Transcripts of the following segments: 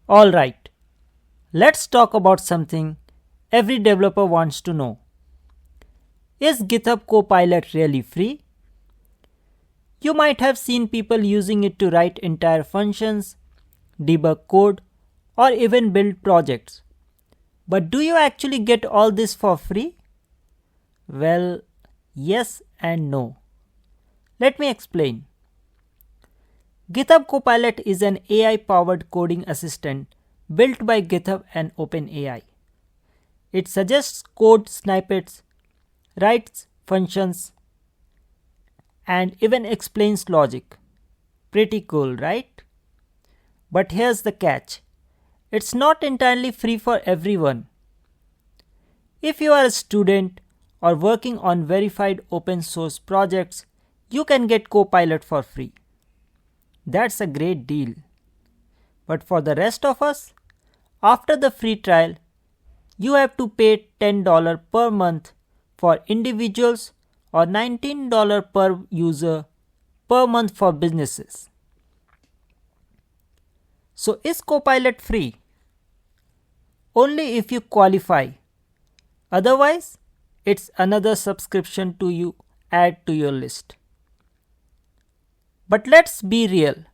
Alright, let's talk about something every developer wants to know. Is GitHub Copilot really free? You might have seen people using it to write entire functions, debug code, or even build projects. But do you actually get all this for free? Well, yes and no. Let me explain. GitHub Copilot is an AI-powered coding assistant built by GitHub and OpenAI. It suggests code snippets, writes functions, and even explains logic. Pretty cool, right? But here's the catch. It's not entirely free for everyone. If you are a student or working on verified open source projects, you can get Copilot for free. That's a great deal. But for the rest of us, after the free trial, you have to pay $10 per month for individuals or $19 per user per month for businesses. So is Copilot free? Only if you qualify. Otherwise, it's another subscription to you add to your list. But let's be real.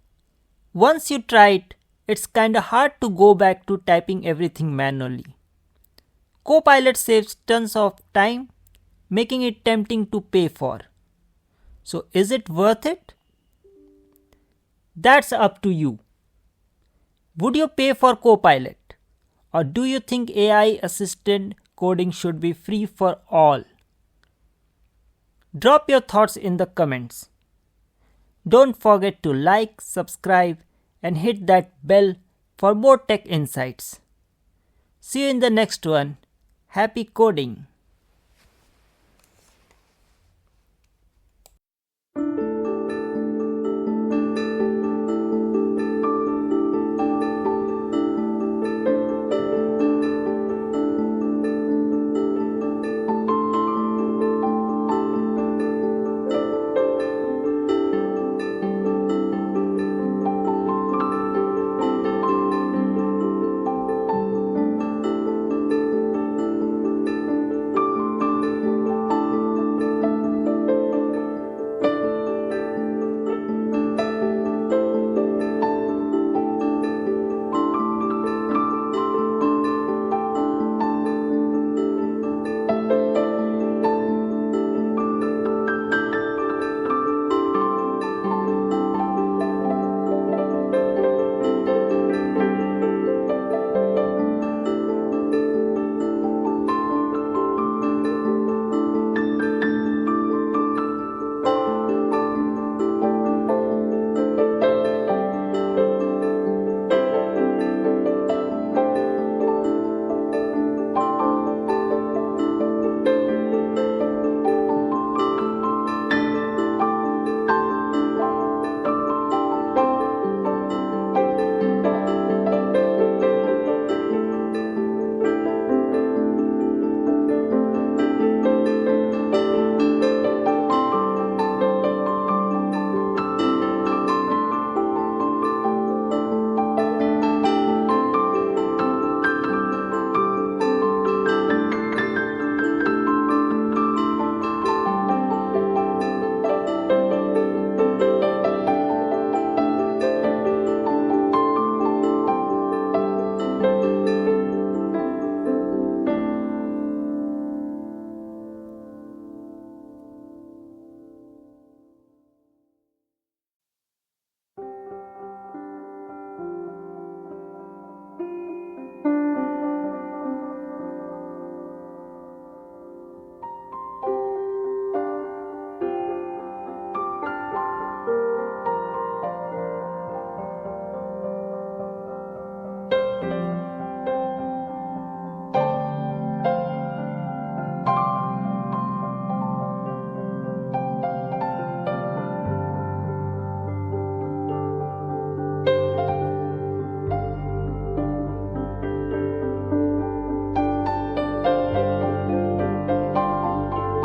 Once you try it, it's kinda hard to go back to typing everything manually. Copilot saves tons of time, making it tempting to pay for. So is it worth it? That's up to you. Would you pay for Copilot? Or do you think AI assisted coding should be free for all? Drop your thoughts in the comments. Don't forget to like, subscribe, and hit that bell for more tech insights. See you in the next one. Happy coding!